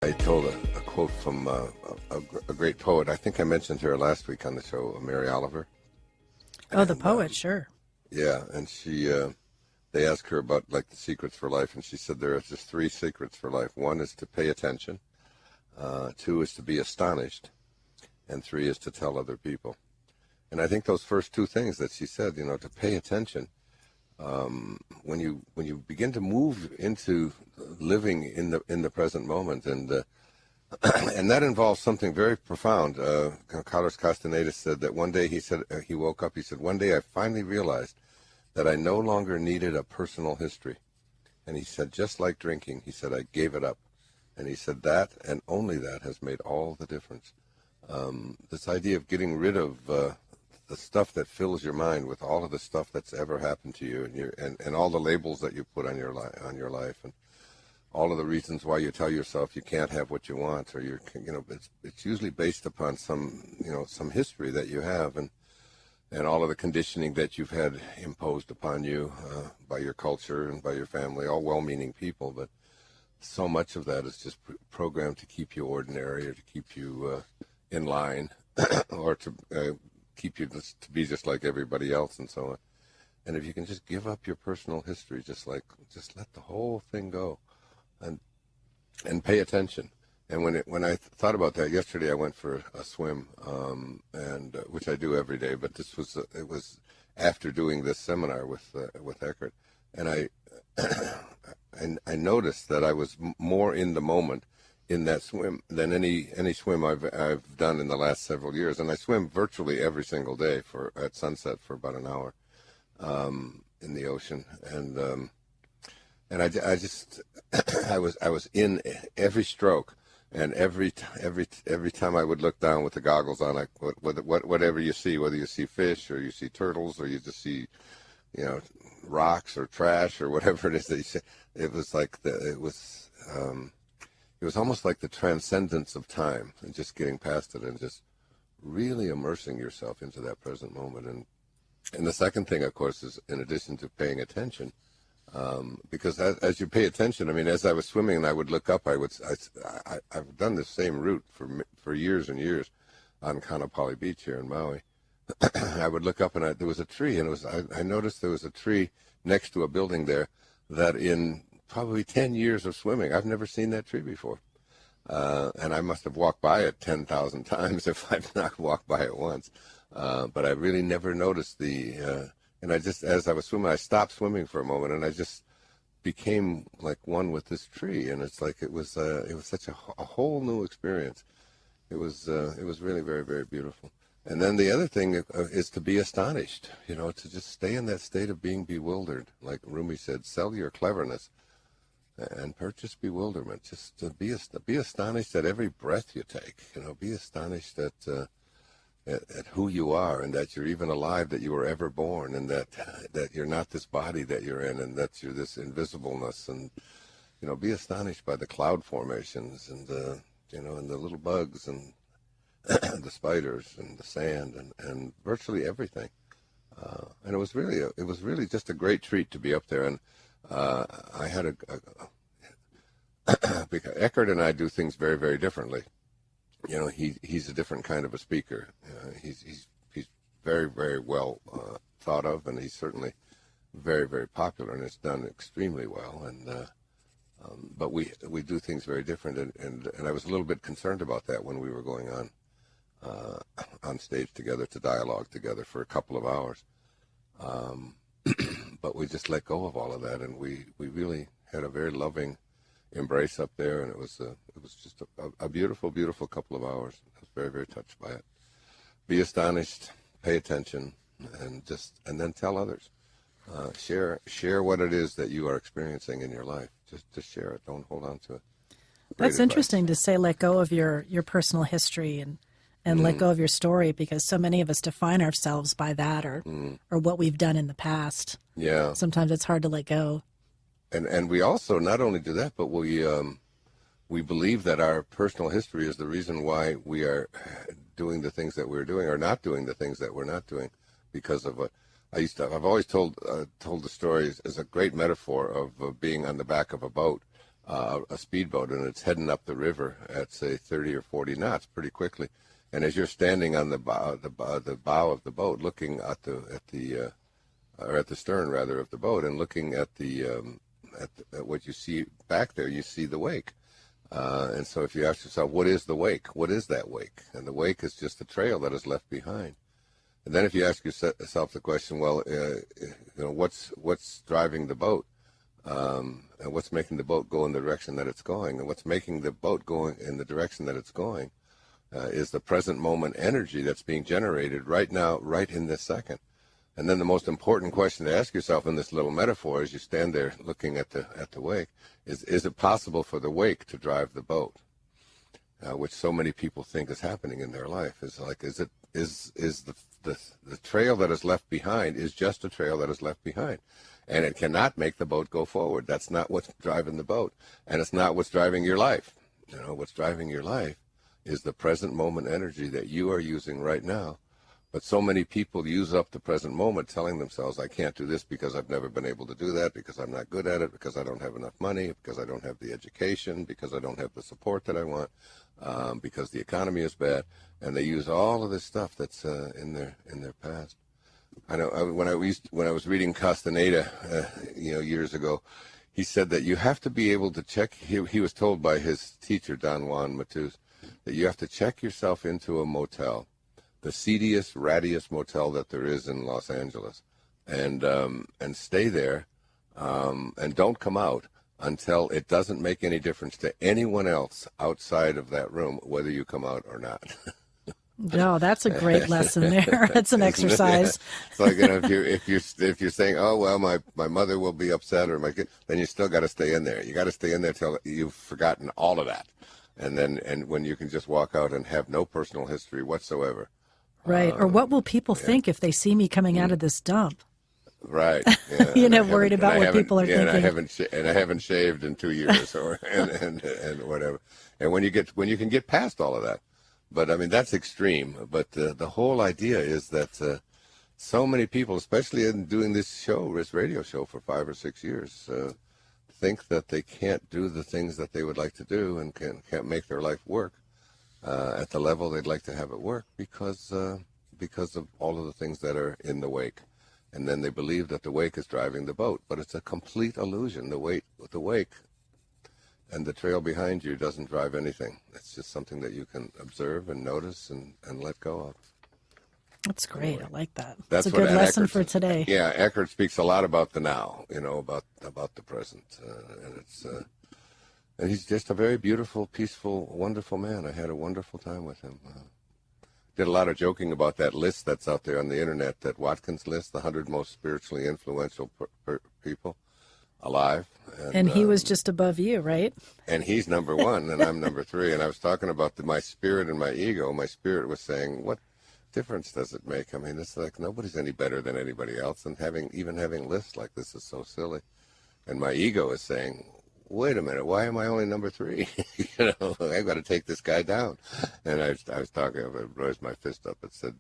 I told a quote from a great poet. I think I mentioned her last week on the show, Mary Oliver. Oh, the And poet, sure. yeah, and they asked her about like the secrets for life, and she said there are just three secrets for life. One is to pay attention, two is to be astonished, and three is to tell other people. And I think those first two things that she said, to pay attention, when you begin to move into living in the present moment, and and that involves something very profound. Carlos Castaneda said that one day he woke up. He said, one day I finally realized that I no longer needed a personal history. And he said, just like drinking, he said, I gave it up. And he said that, and only that, has made all the difference. This idea of getting rid of the stuff that fills your mind with all of the stuff that's ever happened to you, and all the labels that you put on your life, and all of the reasons why you tell yourself you can't have what you want, or it's usually based upon some history that you have, and all of the conditioning that you've had imposed upon you by your culture and by your family, all well-meaning people, but so much of that is just programmed to keep you ordinary, or to keep you in line, or to keep you to be just like everybody else, and so on. And if you can just give up your personal history, just let the whole thing go, and pay attention. And when I thought about that yesterday, I went for a swim, and which I do every day. But it was after doing this seminar with Eckert, and I noticed that I was more in the moment in that swim than any swim I've done in the last several years. And I swim virtually every single day at sunset for about an hour in the ocean, and I just I was in every stroke, and every time I would look down with the goggles on, like whatever you see, whether you see fish or you see turtles or you just see rocks or trash or whatever it is that you see, it was like it was almost like the transcendence of time, and just getting past it and just really immersing yourself into that present moment. And the second thing, of course, is in addition to paying attention, because as you pay attention, I mean, as I was swimming and I would look up, I've done this same route for years and years on Kaanapali Beach here in Maui. I would look up, and there was a tree, and I noticed there was a tree next to a building there that in probably 10 years of swimming, I've never seen that tree before. And I must have walked by it 10,000 times if I've not walked by it once. But I really never noticed and I just, as I was swimming, I stopped swimming for a moment, and I just became like one with this tree. And it's like it was such a whole new experience. It was really very, very beautiful. And then the other thing is to be astonished, to just stay in that state of being bewildered. Like Rumi said, sell your cleverness and purchase bewilderment. Just to be astonished at every breath you take. Be astonished at who you are, and that you're even alive, that you were ever born, and that you're not this body that you're in, and that you're this invisibleness. And be astonished by the cloud formations, and and the little bugs, and the spiders, and the sand, and virtually everything. And it was really just a great treat to be up there. And I had because Eckert and I do things very, very differently. He's a different kind of a speaker. He's very, very well thought of, and he's certainly very, very popular, and it's done extremely well. And but we do things very different, and I was a little bit concerned about that when we were going on stage together to dialogue together for a couple of hours. But we just let go of all of that, and we really had a very loving embrace up there, and it was just a beautiful, beautiful couple of hours. I was very, very touched by it. Be astonished, pay attention, and then tell others. Share what it is that you are experiencing in your life. Just share it. Don't hold on to it. That's interesting to say, let go of your personal history and let go of your story, because so many of us define ourselves by that or what we've done in the past. Yeah. Sometimes it's hard to let go. And we also not only do that, but we believe that our personal history is the reason why we are doing the things that we're doing, or not doing the things that we're not doing, because of what I've always told the story as a great metaphor of being on the back of a boat, a speedboat, and it's heading up the river at say 30 or 40 knots pretty quickly. And as you're standing on the bow of the boat, looking at the stern rather of the boat, and looking at at what you see back there, you see the wake. And so if you ask yourself, what is the wake? What is that wake? And the wake is just the trail that is left behind. And then if you ask yourself the question, well, what's driving the boat? And what's making the boat go in the direction that it's going? And what's making the boat go in the direction that it's going is the present moment energy that's being generated right now, right in this second. And then the most important question to ask yourself in this little metaphor as you stand there looking at the wake is it possible for the wake to drive the boat? Which so many people think is happening in their life. Is the trail that is left behind is just a trail that is left behind. And it cannot make the boat go forward. That's not what's driving the boat. And it's not what's driving your life. What's driving your life is the present moment energy that you are using right now. But so many people use up the present moment telling themselves, I can't do this because I've never been able to do that, because I'm not good at it, because I don't have enough money, because I don't have the education, because I don't have the support that I want, because the economy is bad. And they use all of this stuff that's in their past. I know when I was reading Castaneda, years ago, he said that you have to be able to check. He was told by his teacher, Don Juan Matus, that you have to check yourself into a motel, the seediest, rattiest motel that there is in Los Angeles, and stay there, and don't come out until it doesn't make any difference to anyone else outside of that room, whether you come out or not. No, that's a great lesson there. It's an exercise. It's like, if you're saying, oh well, my mother will be upset, or my kid, then you still got to stay in there. You got to stay in there till you've forgotten all of that, and when you can just walk out and have no personal history whatsoever. Right. Or what will people think if they see me coming out of this dump? Right. Yeah. Worried about what people are thinking. And I haven't shaved in 2 years, or and whatever. And when you can get past all of that. But I mean, that's extreme. But the whole idea is that so many people, especially in doing this radio show for 5 or 6 years, think that they can't do the things that they would like to do and can't make their life work at the level they'd like to have it work because of all of the things that are in the wake. And then they believe that the wake is driving the boat, but it's a complete illusion. The wake and the trail behind you doesn't drive anything. It's just something that you can observe and notice and let go of. That's great. Anyway, I like that. That's a good lesson for today. Yeah, Eckhart speaks a lot about the now, about the present. And he's just a very beautiful, peaceful, wonderful man. I had a wonderful time with him. Did a lot of joking about that list that's out there on the internet, that Watkins list, the 100 most spiritually influential people alive. And he was just above you, right? And he's number 1, and I'm number 3. And I was talking about my spirit and my ego. My spirit was saying, what difference does it make? I mean, it's like nobody's any better than anybody else, and having lists like this is so silly. And my ego is saying, wait a minute, why am I only number 3? I've got to take this guy down. And I was talking, I raised my fist up and said,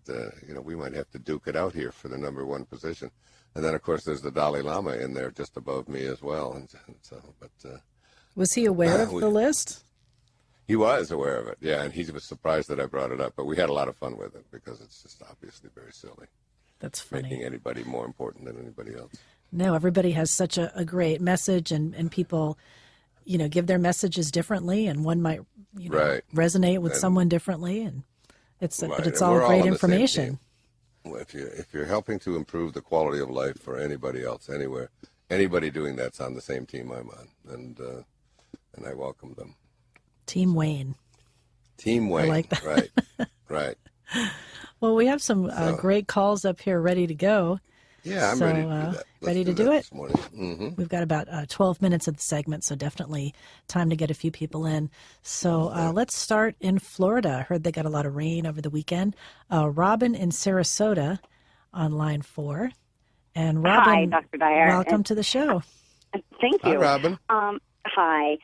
we might have to duke it out here for the number 1 position. And then, of course, there's the Dalai Lama in there just above me as well. And so, was he aware of the list? He was aware of it, yeah, and he was surprised that I brought it up. But we had a lot of fun with it because it's just obviously very silly. That's funny. Making anybody more important than anybody else. No, everybody has such a great message, and people, give their messages differently, and one might, resonate with someone differently, and but it's all great information. If you're helping to improve the quality of life for anybody else anywhere, anybody doing that's on the same team I'm on, and I welcome them. Team Wayne. Team Wayne. I like that. Right. Well, we have some great calls up here ready to go. Yeah, I'm ready to do that. Ready to do it? This morning. Mm-hmm. We've got about 12 minutes of the segment, so definitely time to get a few people in. So let's start in Florida. I heard they got a lot of rain over the weekend. Robin in Sarasota on line 4. And Robin, hi, Dr. Dyer. Welcome to the show. Thank you. Hi, Robin. Hi.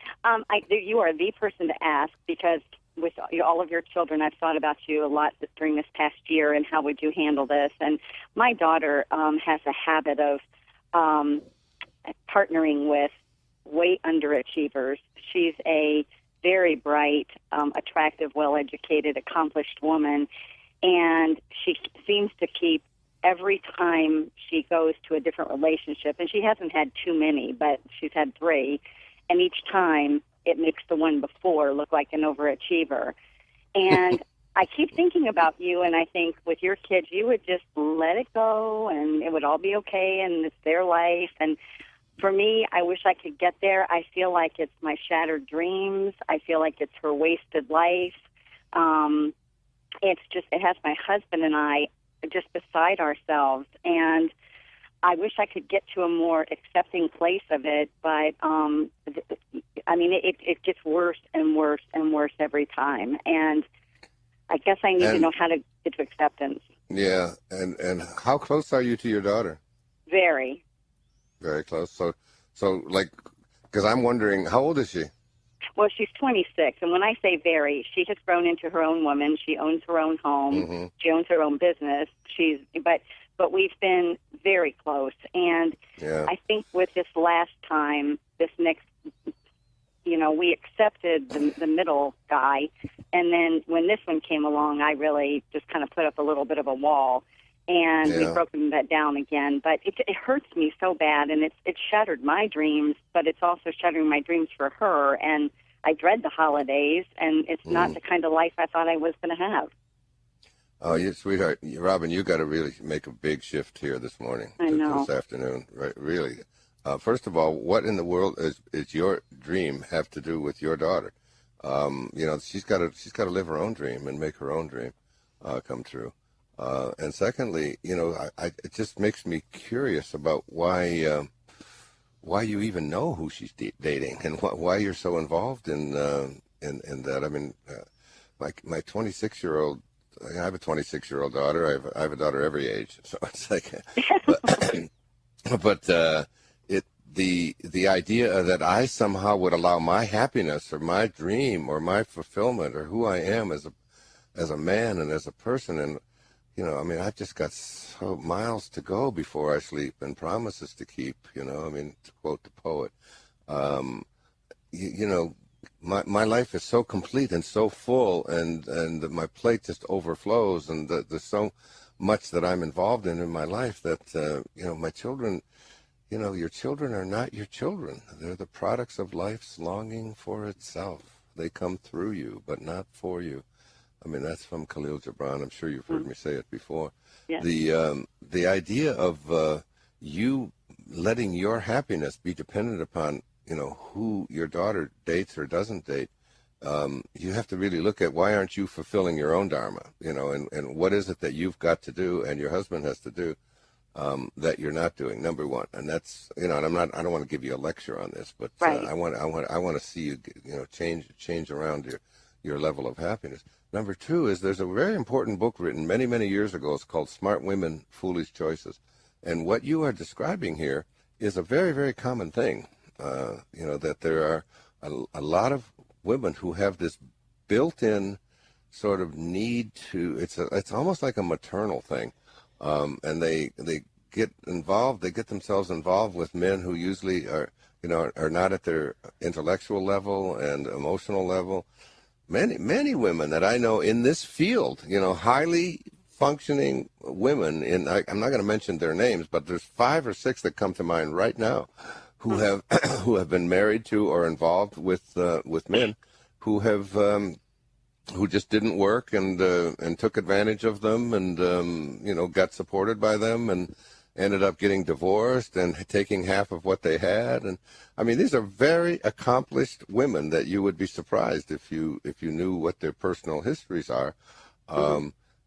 You are the person to ask because with all of your children, I've thought about you a lot during this past year and how would you handle this. And my daughter has a habit of partnering with way underachievers. She's a very bright, attractive, well-educated, accomplished woman, and she seems to keep every time she goes to a different relationship, and she hasn't had too many, but she's had 3, and each time it makes the one before look like an overachiever. And I keep thinking about you, and I think with your kids, you would just let it go, and it would all be okay, and it's their life. And for me, I wish I could get there. I feel like it's my shattered dreams. I feel like it's her wasted life. It's just, it has my husband and I just beside ourselves, and I wish I could get to a more accepting place of it, but I mean, it gets worse and worse and worse every time, and I guess I need to know how to get to acceptance. Yeah, and how close are you to your daughter? Very. Very close. So like, because I'm wondering, how old is she? Well, she's 26, and when I say very, she has grown into her own woman. She owns her own home. Mm-hmm. She owns her own business. But we've been very close, and Yeah. I think with this last time, this next, we accepted the middle guy, and then when this one came along, I really just kind of put up a little bit of a wall, and we've broken that down again. But it hurts me so bad, and it's shattered my dreams, but it's also shattering my dreams for her, and I dread the holidays, and it's not the kind of life I thought I was going to have. Oh, you sweetheart, Robin, you got to really make a big shift here this morning. I know. This afternoon, right? Really. First of all, what in the world is your dream have to do with your daughter? She's got to live her own dream and make her own dream come true. And secondly, it just makes me curious about why you even know who she's dating and why you're so involved in that. I mean, my 26-year-old. I have a 26-year-old daughter. I have a daughter every age, so it's like, but the idea that I somehow would allow my happiness or my dream or my fulfillment or who I am as a man and as a person, and I mean, I've just got so miles to go before I sleep and promises to keep. I mean, to quote the poet, My life is so complete and so full, and my plate just overflows, and there's so much that I'm involved in my life that my children, your children are not your children. They're the products of life's longing for itself. They come through you, but not for you. I mean, that's from Khalil Gibran. I'm sure you've heard me say it before. Yeah. The idea of you letting your happiness be dependent upon who your daughter dates or doesn't date, you have to really look at why aren't you fulfilling your own dharma, and what is it that you've got to do and your husband has to do that you're not doing, number one. And that's, and I don't want to give you a lecture on this, but right. I want to see you, change around your level of happiness. Number two is there's a very important book written many, many years ago. It's called Smart Women, Foolish Choices. And what you are describing here is a very, very common thing. That there are a lot of women who have this built-in sort of need to. It's almost like a maternal thing, and they get involved. They get themselves involved with men who usually are not at their intellectual level and emotional level. Many women that I know in this field, highly functioning women. I'm not going to mention their names, but there's 5 or 6 that come to mind right now, who have been married to or involved with men who just didn't work and took advantage of them and got supported by them and ended up getting divorced and taking half of what they had. And I mean, these are very accomplished women that you would be surprised if you knew what their personal histories are.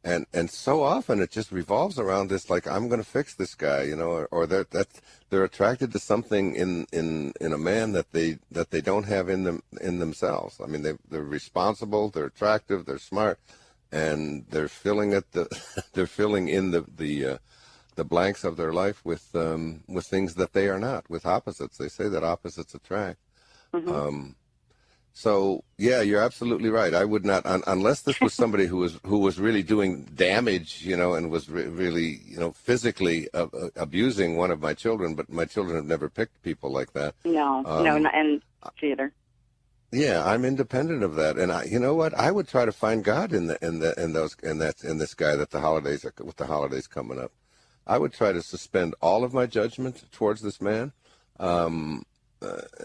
And so often it just revolves around this, like, I'm going to fix this guy, or that they're attracted to something in a man that they don't have in themselves. I mean, they're responsible, they're attractive, they're smart, and they're filling in the blanks of their life with things that they are not, with opposites. They say that opposites attract. So yeah, you're absolutely right. I would not, unless this was somebody who was really doing damage, and was really, physically abusing one of my children. But my children have never picked people like that. No, and theater. Yeah, I'm independent of that, and you know what? I would try to find God in this guy with the holidays coming up. I would try to suspend all of my judgment towards this man.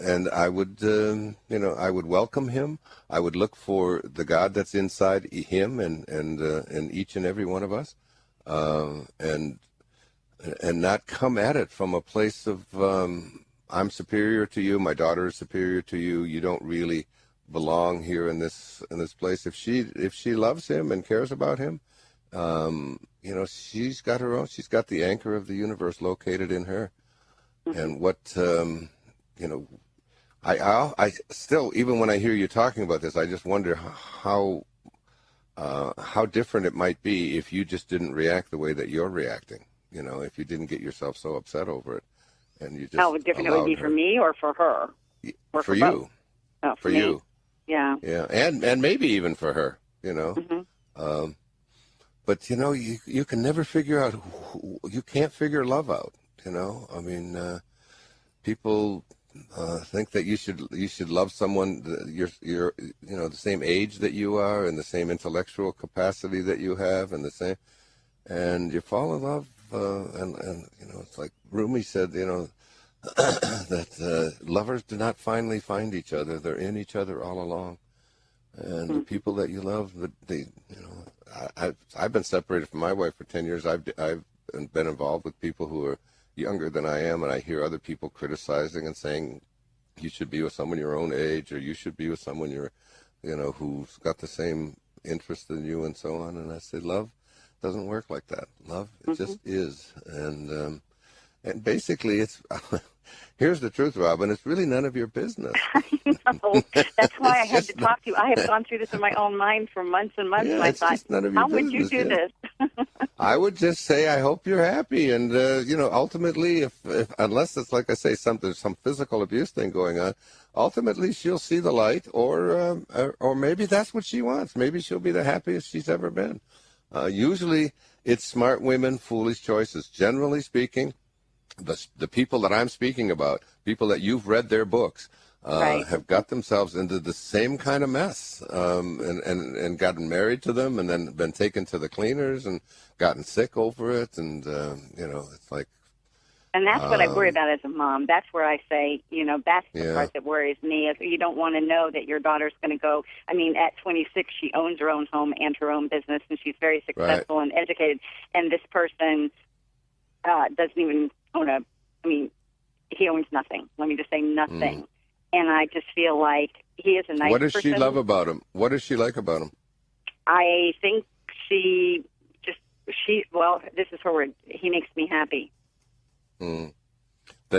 And I would, I would welcome him. I would look for the God that's inside him and each and every one of us, and not come at it from a place of I'm superior to you, my daughter is superior to you. You don't really belong here in this place. If she loves him and cares about him, she's got her own. She's got the anchor of the universe located in her, and what. I still, even when I hear you talking about this, I just wonder how different it might be if you just didn't react the way that you're reacting. If you didn't get yourself so upset over it, and you just how different it would be for me or for her, or for you, for you, yeah, and maybe even for her, but you can never figure out. You can't figure love out. I mean, people. Think that you should love someone you're the same age that you are and the same intellectual capacity that you have and you fall in love and it's like Rumi said that lovers do not finally find each other, they're in each other all along, and the people that you love, I've been separated from my wife for 10 years. I've been involved with people who are younger than I am, and I hear other people criticizing and saying you should be with someone your own age, or you should be with someone who's got the same interest in you, and so on. And I say, love doesn't work like that. Love, it just is, and basically, it's here's the truth, Robin. It's really none of your business. No, that's why I had to talk to you. I have gone through this in my own mind for months and months, and I thought, how would you do this? I would just say, I hope you're happy, and ultimately, if unless it's like I say, some physical abuse thing going on, ultimately she'll see the light, or maybe that's what she wants. Maybe she'll be the happiest she's ever been. Usually, it's smart women, foolish choices. Generally speaking, the people that I'm speaking about, people that you've read their books, right, have got themselves into the same kind of mess, and gotten married to them, and then been taken to the cleaners and gotten sick over it, and it's like. And that's what I worry about as a mom. That's where I say, that's the part that worries me. Is you don't want to know that your daughter's going to go. I mean, at 26, she owns her own home and her own business, and she's very successful and educated. And this person doesn't even own he owns nothing. Let me just say nothing. And I just feel like he is a nice person. What does she love about him? What does she like about him? I think this is her word. He makes me happy. Then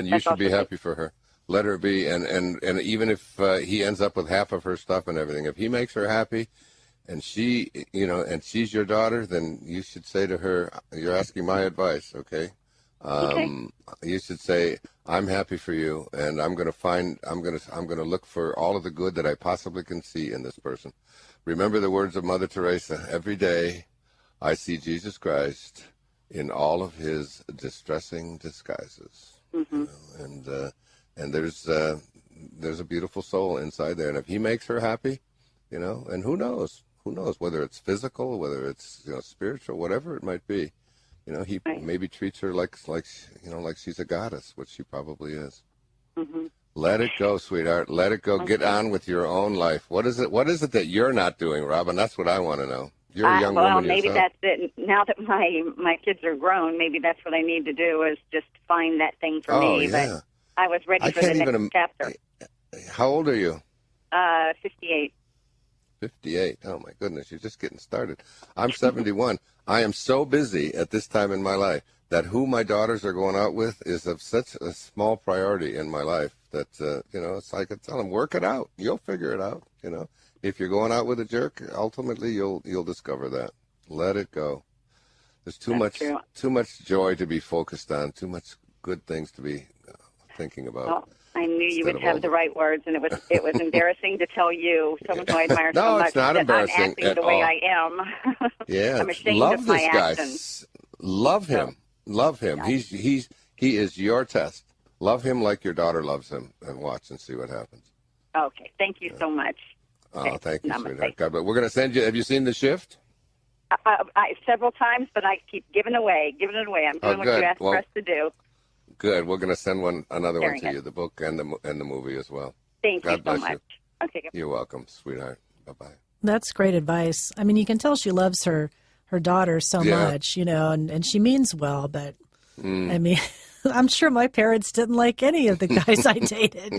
you should be happy for her. Let her be, and even if he ends up with half of her stuff and everything, if he makes her happy, and she, and she's your daughter, then you should say to her, "You're asking my advice, okay?" You should say, "I'm happy for you, and I'm going to look for all of the good that I possibly can see in this person." Remember the words of Mother Teresa: "Every day, I see Jesus Christ in all of his distressing disguises." And there's a beautiful soul inside there, and if he makes her happy, and who knows whether it's physical, whether it's spiritual, whatever it might be. He maybe treats her like she's a goddess, which she probably is. Let it go, sweetheart. Let it go. Okay. Get on with your own life. What is it that you're not doing, Robin? That's what I want to know. You're a young woman maybe yourself. That's it. Now that my kids are grown, maybe that's what I need to do is just find that thing for me. Yeah. But I was ready for the next chapter. How old are you? 58. 58. Oh, my goodness. You're just getting started. I'm 71. I am so busy at this time in my life that who my daughters are going out with is of such a small priority in my life that, it's like I tell them, work it out. You'll figure it out, If you're going out with a jerk, ultimately you'll discover that. Let it go. There's too much joy to be focused on, too much good things to be thinking about. Well, I knew you Instead would of have older. the right words, and it was embarrassing to tell you, someone who I admire No, so it's much, not that I'm embarrassing acting at the way all. I am. Yeah, I'm ashamed love of my this guy. actions. Love So, him. Love him. I- He is your test. Love him like your daughter loves him, and watch and see what happens. okay, thank you so much. Oh, Okay, thank you, namaste. sweetheart. God, but we're going to send you. Have you seen The Shift? Several times, but I keep giving it away. I'm doing what you good. asked Well, for us to do. Good. We're going to send another one Sharing to it. you, the book and the movie as well. Thank you God so bless much. you. Okay, You're welcome, sweetheart. Bye-bye. That's great advice. I mean, you can tell she loves her daughter so Yeah. much, and she means well, but I mean, I'm sure my parents didn't like any of the guys I dated,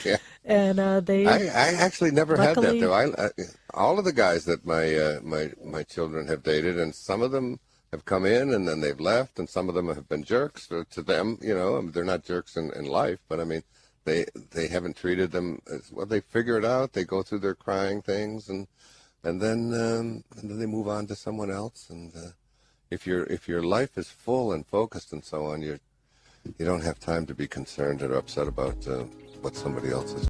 Yeah. and they I actually never had that luckily, though. All of the guys that my children have dated, and some of them have come in and then they've left, and some of them have been jerks to them. I mean, they're not jerks in life, but I mean, they haven't treated them as well. They figure it out. They go through their crying things, and then they move on to someone else. And if your life is full and focused and so on, you don't have time to be concerned or upset about what somebody else is